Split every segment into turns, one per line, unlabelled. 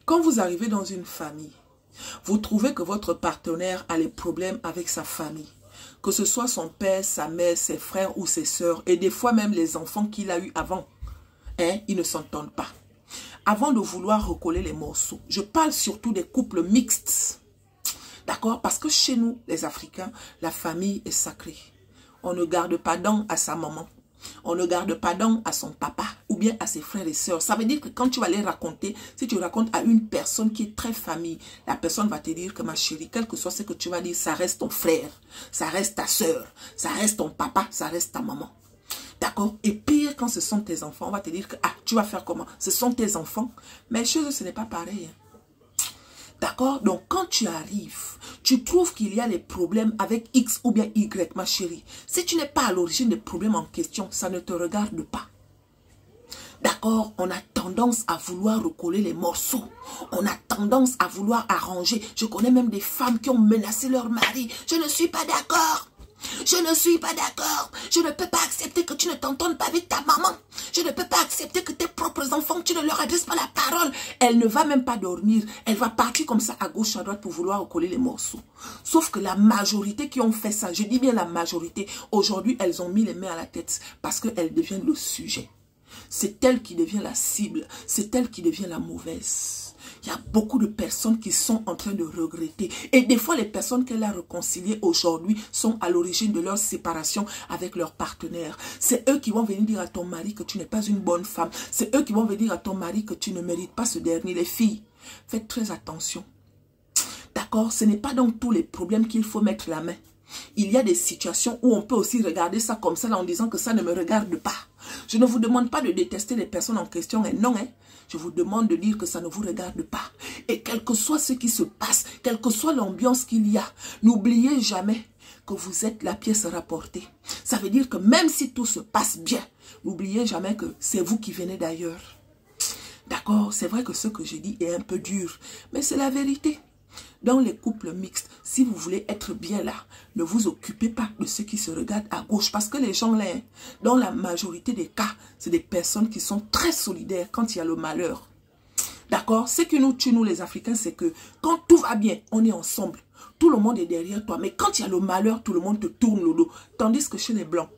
Quand vous arrivez dans une famille, vous trouvez que votre partenaire a les problèmes avec sa famille. Que ce soit son père, sa mère, ses frères ou ses sœurs, et des fois même les enfants qu'il a eu avant, hein, ils ne s'entendent pas. Avant de vouloir recoller les morceaux, je parle surtout des couples mixtes. D'accord? Parce que chez nous, les Africains, la famille est sacrée. On ne garde pas dent à sa maman. On ne garde pas dent à son papa ou bien à ses frères et sœurs. Ça veut dire que quand tu vas les raconter, si tu racontes à une personne qui est très famille, la personne va te dire que ma chérie, quel que soit ce que tu vas dire, ça reste ton frère, ça reste ta sœur, ça reste ton papa, ça reste ta maman. D'accord? Et pire, quand ce sont tes enfants, on va te dire que, ah, tu vas faire comment? Ce sont tes enfants. Mais chez eux, ce n'est pas pareil. D'accord? Donc, quand tu arrives, tu trouves qu'il y a des problèmes avec X ou bien Y, ma chérie. Si tu n'es pas à l'origine des problèmes en question, ça ne te regarde pas. D'accord? On a tendance à vouloir recoller les morceaux. On a tendance à vouloir arranger. Je connais même des femmes qui ont menacé leur mari. Je ne suis pas d'accord. Je ne suis pas d'accord. Je ne peux pas accepter que tu ne t'entendes pas avec ta maman. Je ne peux pas accepter que tes propres enfants, tu ne leur adresses pas la parole. Elle ne va même pas dormir. Elle va partir comme ça à gauche, à droite pour vouloir recoller les morceaux. Sauf que la majorité qui ont fait ça, je dis bien la majorité, aujourd'hui, elles ont mis les mains à la tête parce qu'elles deviennent le sujet. C'est elle qui devient la cible. C'est elle qui devient la mauvaise. Il y a beaucoup de personnes qui sont en train de regretter. Et des fois, les personnes qu'elle a réconciliées aujourd'hui sont à l'origine de leur séparation avec leur partenaire. C'est eux qui vont venir dire à ton mari que tu n'es pas une bonne femme. C'est eux qui vont venir dire à ton mari que tu ne mérites pas ce dernier. Les filles, faites très attention. D'accord? Ce n'est pas dans tous les problèmes qu'il faut mettre la main. Il y a des situations où on peut aussi regarder ça comme ça en disant que ça ne me regarde pas. Je ne vous demande pas de détester les personnes en question, et non, hein. Je vous demande de dire que ça ne vous regarde pas. Et quel que soit ce qui se passe, quelle que soit l'ambiance qu'il y a, n'oubliez jamais que vous êtes la pièce rapportée. Ça veut dire que même si tout se passe bien, n'oubliez jamais que c'est vous qui venez d'ailleurs. D'accord, c'est vrai que ce que je dis est un peu dur, mais c'est la vérité. Dans les couples mixtes, si vous voulez être bien là, ne vous occupez pas de ceux qui se regardent à gauche. Parce que les gens là, dans la majorité des cas, c'est des personnes qui sont très solidaires quand il y a le malheur. D'accord? Ce qui nous tue, nous les Africains, c'est que quand tout va bien, on est ensemble. Tout le monde est derrière toi. Mais quand il y a le malheur, tout le monde te tourne le dos. Tandis que chez les Blancs,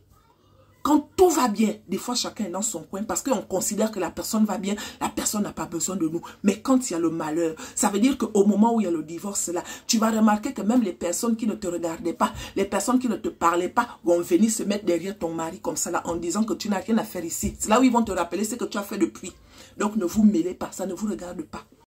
quand tout va bien, des fois chacun est dans son coin parce qu'on considère que la personne va bien, la personne n'a pas besoin de nous. Mais quand il y a le malheur, ça veut dire qu'au moment où il y a le divorce là, tu vas remarquer que même les personnes qui ne te regardaient pas, les personnes qui ne te parlaient pas, vont venir se mettre derrière ton mari comme ça là en disant que tu n'as rien à faire ici. C'est là où ils vont te rappeler ce que tu as fait depuis. Donc ne vous mêlez pas, ça ne vous regarde pas.